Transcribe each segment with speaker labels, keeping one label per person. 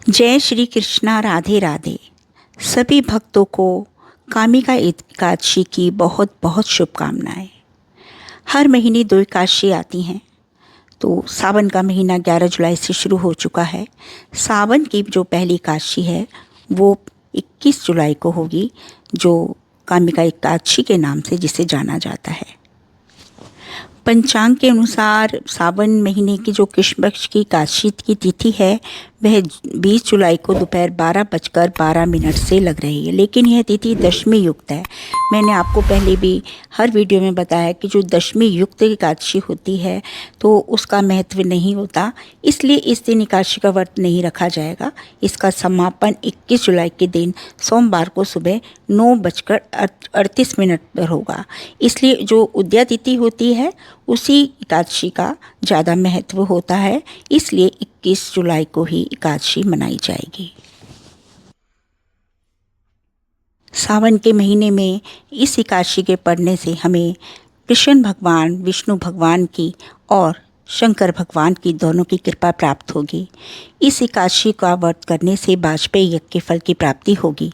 Speaker 1: जय श्री कृष्णा। राधे राधे। सभी भक्तों को कामिका एकादशी की बहुत बहुत शुभकामनाएं। हर महीने 2 एकादशी आती हैं, तो सावन का महीना 11 जुलाई से शुरू हो चुका है। सावन की जो पहली एकादशी है वो 21 जुलाई को होगी, जो कामिका एकादशी के नाम से जिसे जाना जाता है। पंचांग के अनुसार सावन महीने की जो कृष्ण पक्ष की एकादशी की तिथि है वह 20 जुलाई को दोपहर 12:12 से लग रही है, लेकिन यह तिथि दशमी युक्त है। मैंने आपको पहले भी हर वीडियो में बताया कि जो दशमी युक्त एकादशी होती है तो उसका महत्व नहीं होता, इसलिए इस दिन एकादशी का व्रत नहीं रखा जाएगा। इसका समापन 21 जुलाई के दिन सोमवार को सुबह 9:38 पर होगा, इसलिए जो उदया तिथि होती है उसी एकादशी का ज़्यादा महत्व होता है, इसलिए 21 जुलाई को ही एकादशी मनाई जाएगी। सावन के महीने में इस एकादशी के पढ़ने से हमें कृष्ण भगवान, विष्णु भगवान की और शंकर भगवान की दोनों की कृपा प्राप्त होगी। इस एकादशी का व्रत करने से वाजपेयी यज्ञ के फल की प्राप्ति होगी।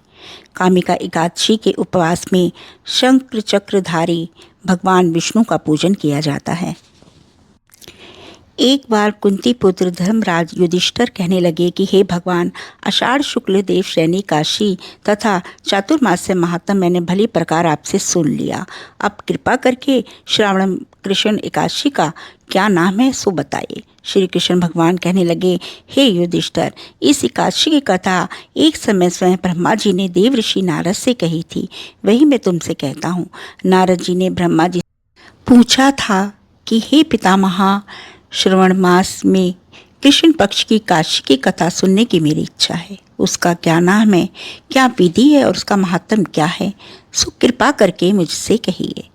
Speaker 1: कामिका एकादशी के उपवास में शंख चक्रधारी भगवान विष्णु का पूजन किया जाता है। एक बार कुंती पुत्र धर्मराज युधिष्ठिर कहने लगे कि हे भगवान, आषाढ़ शुक्ल देव श्रेणी एकादशी तथा चातुर्मास्य महात्म मैंने भली प्रकार आपसे सुन लिया। अब कृपा करके श्रावण कृष्ण एकादशी का क्या नाम है सो बताइए। श्री कृष्ण भगवान कहने लगे, हे युधिष्ठिर, इस एकादशी की कथा एक समय स्वयं ब्रह्मा जी ने देव ऋषि नारद से कही थी, वही मैं तुमसे कहता हूँ। नारद जी ने ब्रह्मा जी पूछा था कि हे पितामहा, श्रवण मास में कृष्ण पक्ष की एकादशी की कथा सुनने की मेरी इच्छा है। उसका क्या नाम है, क्या विधि है और उसका महात्म क्या है, सो कृपा करके मुझसे कहिए।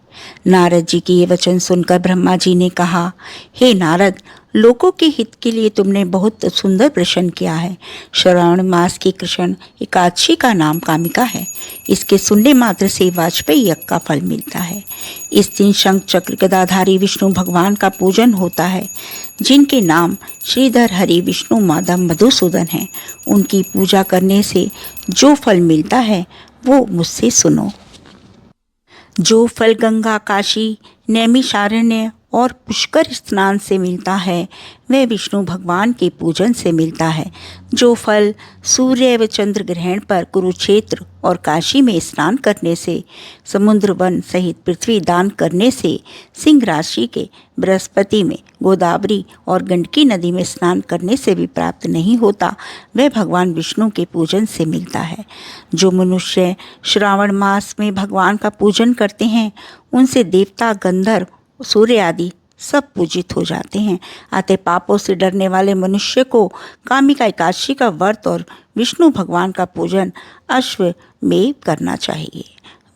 Speaker 1: नारद जी की ये वचन सुनकर ब्रह्मा जी ने कहा, हे नारद, लोगों के हित के लिए तुमने बहुत सुंदर प्रश्न किया है। श्रावण मास की कृष्ण एकादशी का नाम कामिका है। इसके सुनने मात्र से वाजपेयी यज्ञ का फल मिलता है। इस दिन शंख चक्र गदाधारी विष्णु भगवान का पूजन होता है, जिनके नाम श्रीधर, हरि, विष्णु, माधव, मधुसूदन हैं। उनकी पूजा करने से जो फल मिलता है वो मुझसे सुनो। जो फल गंगा, काशी, नैमिषारण्य और पुष्कर स्नान से मिलता है वह विष्णु भगवान के पूजन से मिलता है। जो फल सूर्य व चंद्र ग्रहण पर कुरुक्षेत्र और काशी में स्नान करने से, समुद्र वन सहित पृथ्वी दान करने से, सिंह राशि के बृहस्पति में, गोदावरी और गंडकी नदी में स्नान करने से भी प्राप्त नहीं होता, वह भगवान विष्णु के पूजन से मिलता है। जो मनुष्य श्रावण मास में भगवान का पूजन करते हैं उनसे देवता, गंधर्व, सूर्य आदि सब पूजित हो जाते हैं। अतः पापों से डरने वाले मनुष्य को कामिका एकादशी का व्रत और विष्णु भगवान का पूजन अश्वमेध करना चाहिए।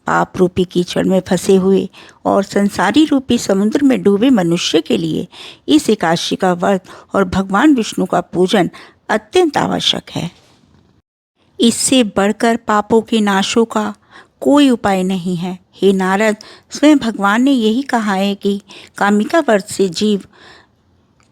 Speaker 1: पाप रूपी कीचड़ में फंसे हुए और संसारी रूपी समुद्र में डूबे मनुष्य के लिए इस एकादशी का व्रत और भगवान विष्णु का पूजन अत्यंत आवश्यक है। इससे बढ़कर पापों के नाशों का कोई उपाय नहीं है। हे नारद, स्वयं भगवान ने यही कहा है कि कामिका व्रत से जीव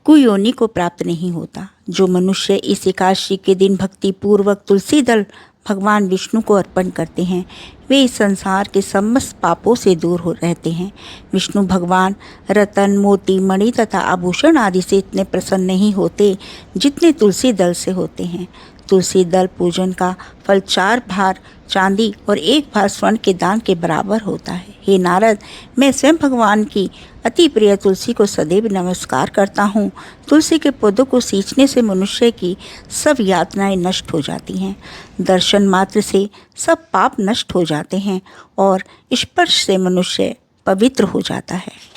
Speaker 1: कुयोनि को प्राप्त नहीं होता। जो मनुष्य इस एकादशी के दिन भक्ति पूर्वक तुलसी दल भगवान विष्णु को अर्पण करते हैं वे इस संसार के समस्त पापों से दूर हो रहते हैं। विष्णु भगवान रतन, मोती, मणि तथा आभूषण आदि से इतने प्रसन्न नहीं होते जितने तुलसी दल से होते हैं। तुलसी दल पूजन का फल 4 भार चांदी और 1 भार स्वर्ण के दान के बराबर होता है। हे नारद, मैं स्वयं भगवान की अति प्रिय तुलसी को सदैव नमस्कार करता हूँ। तुलसी के पौधों को सींचने से मनुष्य की सब यातनाएं नष्ट हो जाती हैं। दर्शन मात्र से सब पाप नष्ट हो जाते हैं और स्पर्श से मनुष्य पवित्र हो जाता है।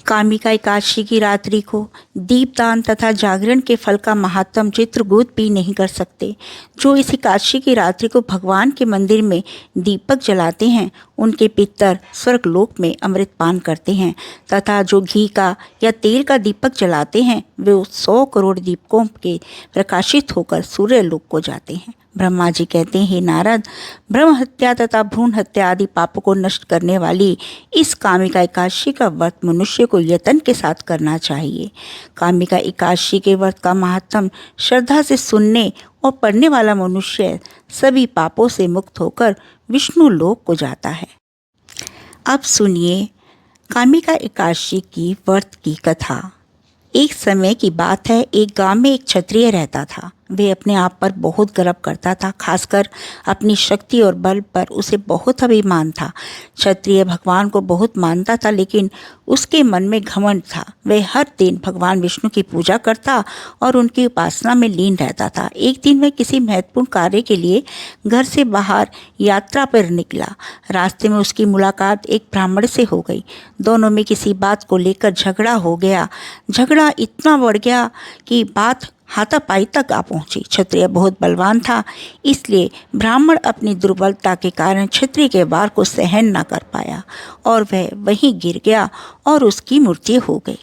Speaker 1: कामिका एकादशी की रात्रि को दीपदान तथा जागरण के फल का महात्म चित्रगूट भी नहीं कर सकते। जो इस एकादशी की रात्रि को भगवान के मंदिर में दीपक जलाते हैं उनके पितर स्वर्गलोक में अमृत पान करते हैं, तथा जो घी का या तेल का दीपक जलाते हैं वे 100 करोड़ दीपकों के प्रकाशित होकर सूर्य लोक को जाते हैं। ब्रह्मा जी कहते हैं, नारद, ब्रह्म हत्या तथा भ्रूण हत्या आदि पापों को नष्ट करने वाली इस कामिका एकादशी का व्रत मनुष्य को यत्न के साथ करना चाहिए। कामिका एकादशी के व्रत का महात्म श्रद्धा से सुनने और पढ़ने वाला मनुष्य सभी पापों से मुक्त होकर विष्णु लोक को जाता है। अब सुनिए कामिका एकादशी की व्रत की कथा। एक समय की बात है, एक गांव में एक क्षत्रिय रहता था। वह अपने आप पर बहुत गर्व करता था, खासकर अपनी शक्ति और बल पर उसे बहुत अभिमान था। क्षत्रिय भगवान को बहुत मानता था, लेकिन उसके मन में घमंड था। वह हर दिन भगवान विष्णु की पूजा करता और उनकी उपासना में लीन रहता था। एक दिन वह किसी महत्वपूर्ण कार्य के लिए घर से बाहर यात्रा पर निकला। रास्ते में उसकी मुलाकात एक ब्राह्मण से हो गई। दोनों में किसी बात को लेकर झगड़ा हो गया। झगड़ा इतना बढ़ गया कि बात हाथापाई तक आ पहुंची। क्षत्रिय बहुत बलवान था, इसलिए ब्राह्मण अपनी दुर्बलता के कारण क्षत्रिय के वार को सहन न कर पाया और वह वहीं गिर गया और उसकी मृत्यु हो गई।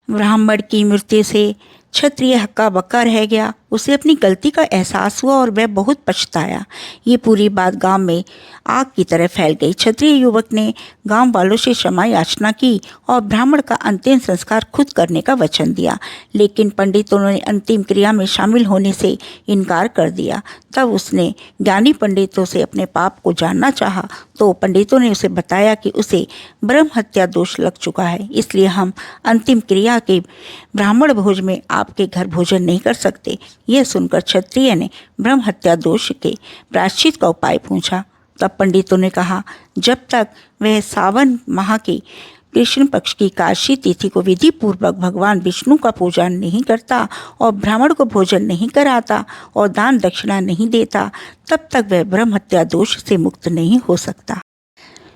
Speaker 1: ब्राह्मण की मृत्यु से क्षत्रिय हक्का बक्का रह गया। उसे अपनी गलती का एहसास हुआ और वह बहुत पछताया। ये पूरी बात गांव में आग की तरह फैल गई। क्षत्रिय युवक ने गांव वालों से क्षमा याचना की और ब्राह्मण का अंतिम संस्कार खुद करने का वचन दिया, लेकिन पंडितों ने अंतिम क्रिया में शामिल होने से इनकार कर दिया। तब उसने ज्ञानी पंडितों से अपने पाप को जानना चाहा, तो पंडितों ने उसे बताया कि उसे ब्रह्म हत्या दोष लग चुका है, इसलिए हम अंतिम क्रिया के ब्राह्मण भोज में आपके घर भोजन नहीं कर सकते। यह सुनकर क्षत्रिय ने ब्रह्म हत्या दोष के प्रायश्चित का उपाय पूछा। तब पंडितों ने कहा, जब तक वह सावन माह की कृष्ण पक्ष की एकादशी तिथि को विधि पूर्वक भगवान विष्णु का पूजा नहीं करता और ब्राह्मण को भोजन नहीं कराता और दान दक्षिणा नहीं देता, तब तक वह ब्रह्म हत्या दोष से मुक्त नहीं हो सकता।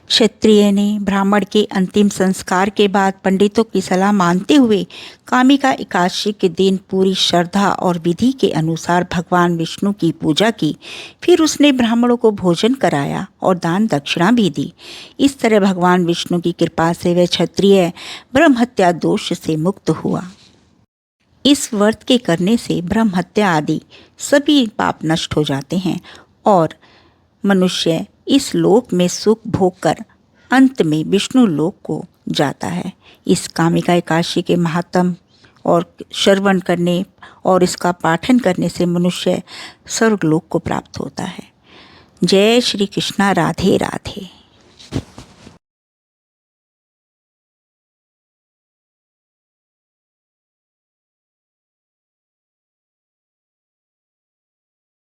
Speaker 1: क्षत्रिय ने ब्राह्मण के अंतिम संस्कार के बाद पंडितों की सलाह मानते हुए कामिका एकादशी के दिन पूरी श्रद्धा और विधि के अनुसार भगवान विष्णु की पूजा की। फिर उसने ब्राह्मणों को भोजन कराया और दान दक्षिणा भी दी। इस तरह भगवान विष्णु की कृपा से वह क्षत्रिय ब्रह्म हत्या दोष से मुक्त हुआ। इस व्रत के करने से ब्रह्म हत्या आदि सभी पाप नष्ट हो जाते हैं और मनुष्य इस लोक में सुख भोग कर अंत में विष्णु लोक को जाता है। इस कामिका एकादशी के महात्म और श्रवण करने और इसका पाठन करने से मनुष्य स्वर्गलोक को प्राप्त होता है। जय श्री कृष्णा। राधे राधे।